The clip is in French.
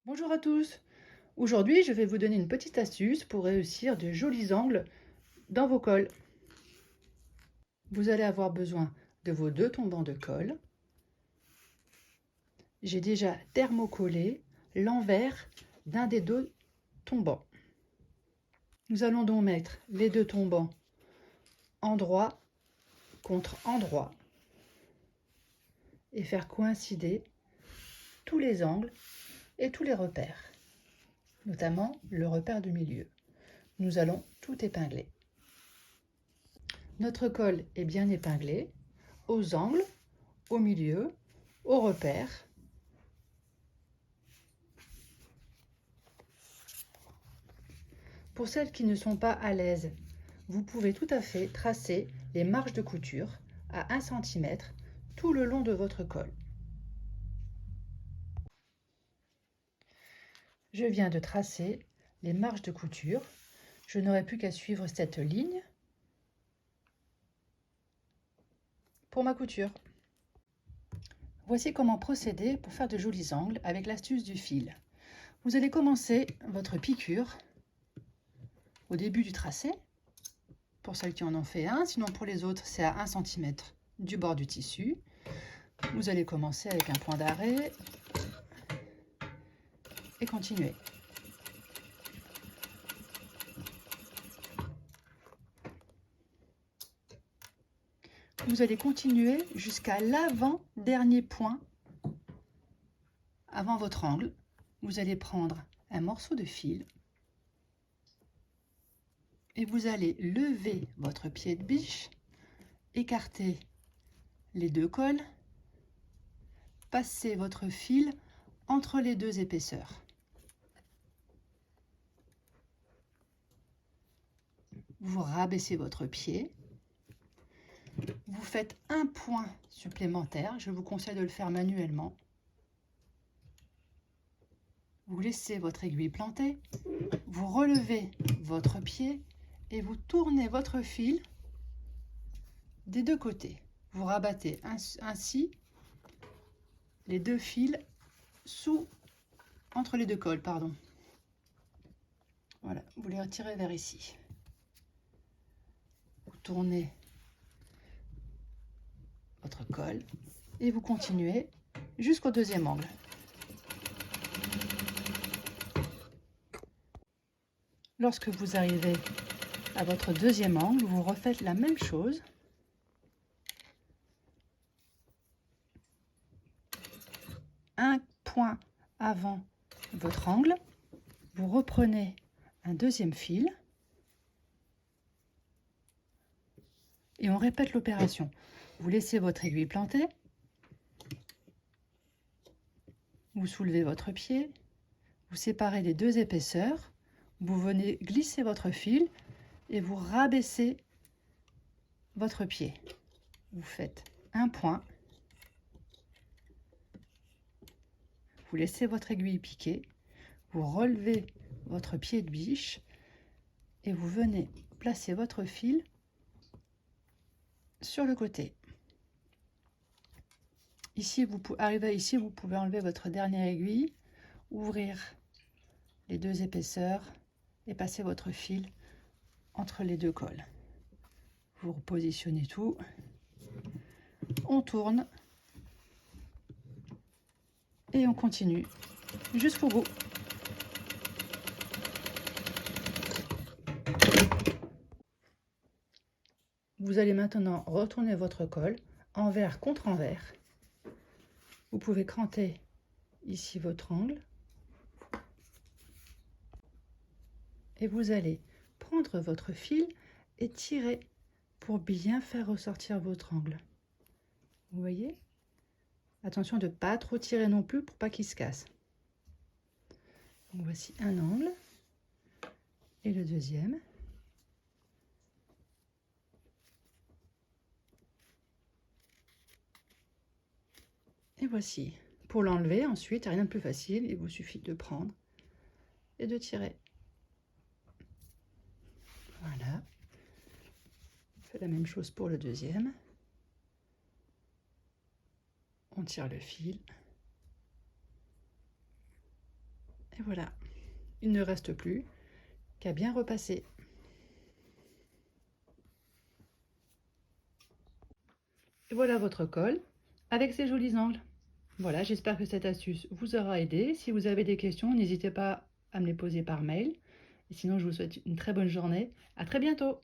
Bonjour à tous. Aujourd'hui, je vais vous donner une petite astuce pour réussir de jolis angles dans vos cols. Vous allez avoir besoin de vos deux tombants de colle. J'ai déjà thermocollé l'envers d'un des deux tombants. Nous allons donc mettre les deux tombants endroit contre endroit et faire coïncider tous les angles et tous les repères, notamment le repère du milieu. Nous allons tout épingler. Notre colle est bien épinglé aux angles, au milieu, aux repères. Pour celles qui ne sont pas à l'aise, vous pouvez tout à fait tracer les marges de couture à 1 cm tout le long de votre colle. Je viens de tracer les marges de couture. Je n'aurai plus qu'à suivre cette ligne pour ma couture. Voici comment procéder pour faire de jolis angles avec l'astuce du fil. Vous allez commencer votre piqûre au début du tracé, pour celles qui en ont fait un, sinon pour les autres c'est à 1 cm du bord du tissu. Vous allez commencer avec un point d'arrêt et continuer. Vous allez continuer jusqu'à l'avant-dernier point avant votre angle. Vous allez prendre un morceau de fil et vous allez lever votre pied de biche, écarter les deux cols, passer votre fil entre les deux épaisseurs. Vous rabaissez votre pied. Vous faites un point supplémentaire. Je vous conseille de le faire manuellement. Vous laissez votre aiguille plantée. Vous relevez votre pied et vous tournez votre fil des deux côtés. Vous rabattez ainsi les deux fils entre les deux cols, pardon. Voilà, vous les retirez vers ici. Vous tournez votre colle et vous continuez jusqu'au deuxième angle. Lorsque vous arrivez à votre deuxième angle, vous refaites la même chose. Un point avant votre angle, vous reprenez un deuxième fil et on répète l'opération. Vous laissez votre aiguille plantée, vous soulevez votre pied, vous séparez les deux épaisseurs, vous venez glisser votre fil et vous rabaissez votre pied. Vous faites un point, vous laissez votre aiguille piquer, vous relevez votre pied de biche et vous venez placer votre fil sur le côté. Ici, arrivez ici, vous pouvez enlever votre dernière aiguille, ouvrir les deux épaisseurs et passer votre fil entre les deux cols. Vous repositionnez tout, on tourne et on continue jusqu'au bout. Vous allez maintenant retourner votre colle envers contre envers. Vous pouvez cranter ici votre angle et vous allez prendre votre fil et tirer pour bien faire ressortir votre angle. Vous voyez? Attention de ne pas trop tirer non plus pour pas qu'il se casse. Donc voici un angle et le deuxième. Et voici. Pour l'enlever ensuite, rien de plus facile, il vous suffit de prendre et de tirer. Voilà. On fait la même chose pour le deuxième. On tire le fil. Et voilà, il ne reste plus qu'à bien repasser. Et voilà votre col avec ses jolis angles. Voilà, j'espère que cette astuce vous aura aidé. Si vous avez des questions, n'hésitez pas à me les poser par mail. Et sinon, je vous souhaite une très bonne journée. À très bientôt!